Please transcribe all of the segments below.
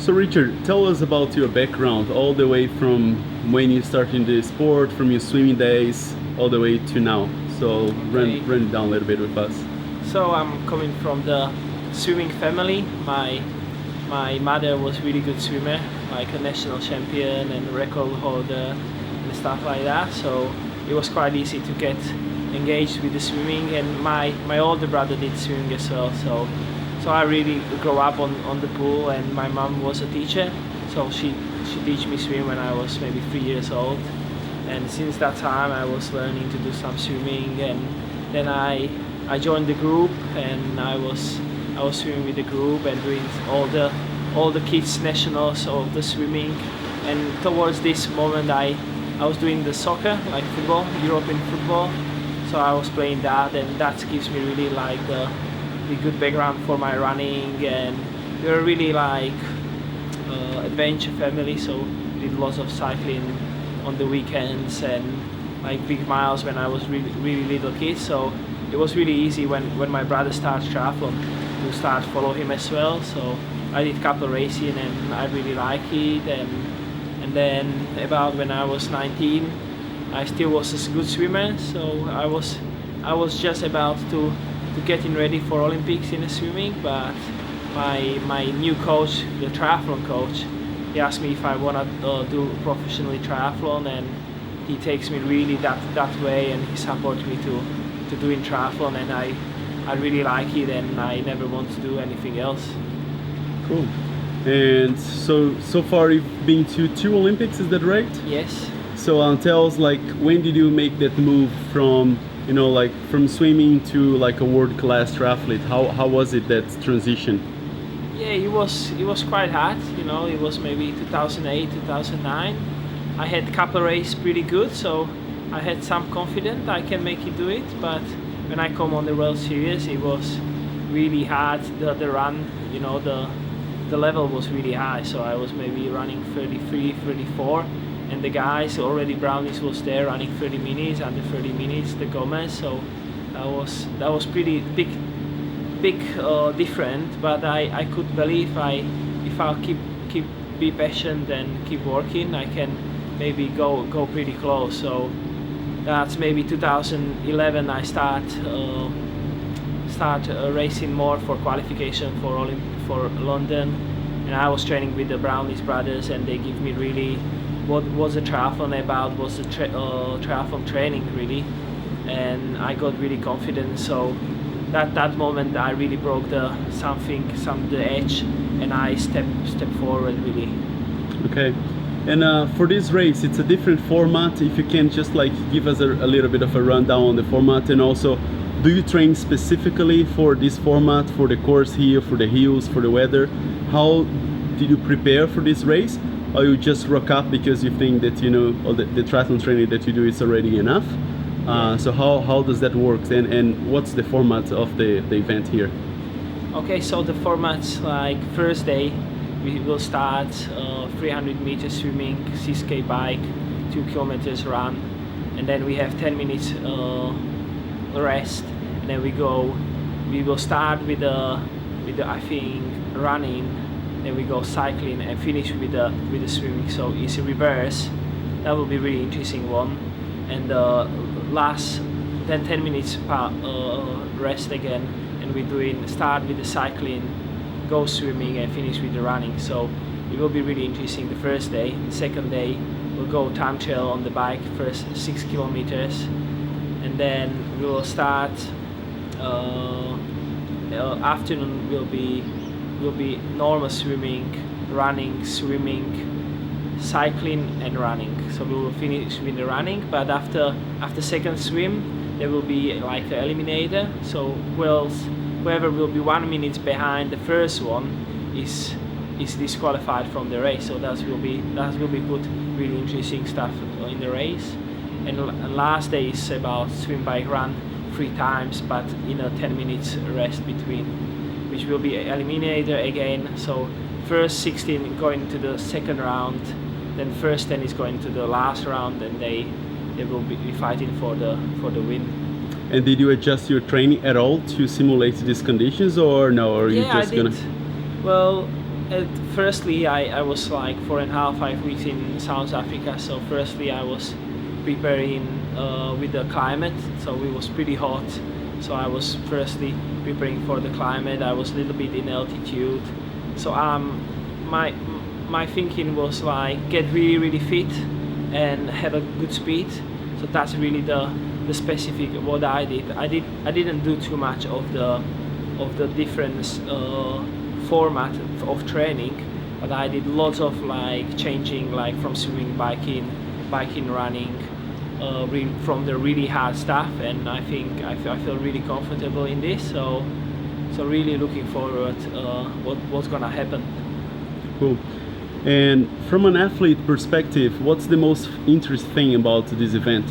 So Richard, tell us about your background, all the way from when you started the sport, from your swimming days, all the way to now. So Okay. run it down a little bit with us. So I'm coming from the swimming family. My mother was really good swimmer, like a national champion and record holder and stuff like that. So it was quite easy to get engaged with the swimming. And my older brother did swimming as well. So I really grew up on the pool, and my mom was a teacher. So she taught me swim when I was maybe 3 years old. And since that time I was learning to do some swimming, and then I joined the group, and I was swimming with the group and doing all the kids nationals of the swimming. And towards this moment I was doing the soccer, like football, European football. So I was playing that, and that gives me really like the good background for my running. And we were really like adventure family, so we did lots of cycling on the weekends and like big miles when I was really little kid. So it was really easy when my brother started triathlon to start follow him as well. So I did couple racing and I really like it. And then about when I was 19, I still was a good swimmer. So I was just about to getting ready for Olympics in the swimming, but my new coach, the triathlon coach, he asked me if I want to do professionally triathlon, and he takes me really that way, and he supports me to doing triathlon, and I really like it, and I never want to do anything else. Cool. And so far you've been to 2 Olympics, is that right? Yes. So tell us, like, when did you make that move from, you know, like from swimming to like a world-class triathlete? How was it, that transition? Yeah, it was quite hard. You know, it was maybe 2008, 2009. I had couple races pretty good, so I had some confidence I can make it do it. But when I come on the World Series, it was really hard. The run, you know, the level was really high. So I was maybe running 33, 34, and the guys already Brownies was there running 30 minutes, under 30 minutes, the Gomez. So that was pretty big different. But I could believe if I be patient and keep working, I can maybe go pretty close. So that's maybe 2011 I start racing more for qualification for London, and I was training with the Brownies brothers, and they give me really what was a triathlon about, was a triathlon training really, and I got really confident. So that moment I really broke the edge, and I stepped forward really. Okay. And for this race, it's a different format. If you can just like give us a little bit of a rundown on the format, and also, do you train specifically for this format, for the course here, for the hills, for the weather? How did you prepare for this race? Or you just rock up because you think that, you know, all the triathlon training that you do is already enough? So how does that work, and what's the format of the event here? Okay, so the format's like first day we will start 300 meters swimming, 6k bike, 2 kilometers run, and then we have 10 minutes rest, and then we will start with the I think running, then we go cycling and finish with the swimming. So it's a reverse. That will be really interesting one. And last then 10 minutes rest again, and we're start with the cycling, go swimming, and finish with the running. So it will be really interesting the first day. The second day we'll go time trial on the bike, first 6 kilometers, and then we will start afternoon will be normal swimming, running, swimming, cycling and running. So we will finish with the running, but after second swim there will be like an eliminator. So whoever will be 1 minute behind the first one is disqualified from the race. So that will be put really interesting stuff in the race. And last day is about swim, bike, run 3 times, but in a 10 minutes rest between, which will be eliminator again. So first 16 going to the second round, then first 10 is going to the last round, and they will be fighting for the win. And did you adjust your training at all to simulate these conditions, or no? Or are you just I did. Well, Firstly, I was like 4.5, 5 weeks in South Africa. So firstly, I was preparing with the climate. So it was pretty hot. So I was firstly preparing for the climate. I was a little bit in altitude. So my thinking was like get really fit and have a good speed. So that's really the specific what I did. I didn't do too much of the different format of training, but I did lots of like changing, like from swimming, biking, running, from the really hard stuff, and I think I feel really comfortable in this. So really looking forward what's gonna happen. Cool. And from an athlete perspective, what's the most interesting thing about this event?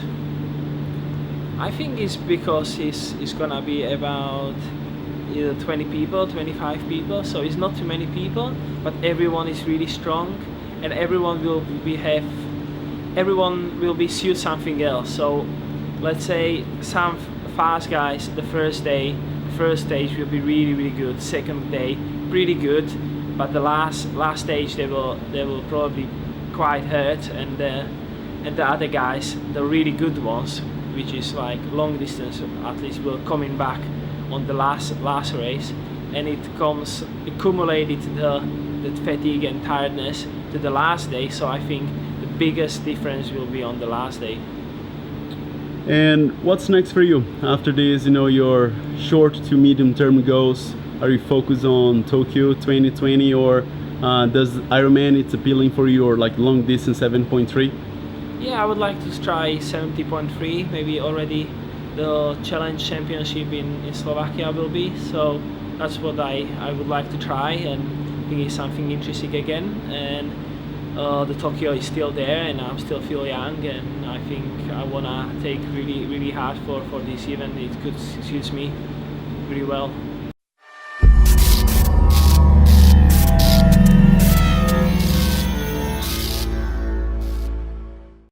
I think it's because it's gonna be about either 20 people, 25 people, so it's not too many people, but everyone is really strong, and everyone will be suit something else. So let's say some fast guys, the first stage will be really good, second day pretty good, but the last stage they will probably quite hurt, and the other guys, the really good ones, which is like long distance athletes, will coming back on the last race, and it comes accumulated the fatigue and tiredness to the last day. So I think the biggest difference will be on the last day. And what's next for you after this? Your short to medium term goals. Are you focused on Tokyo 2020, or does Ironman it's appealing for you, or like long distance 7.3? Yeah, I would like to try 70.3, maybe already the challenge championship in Slovakia will be, so that's what I would like to try, and I think it's something interesting again. And the Tokyo is still there, and I'm still feel young, and I think I wanna take really hard for this event. It could suits me really well.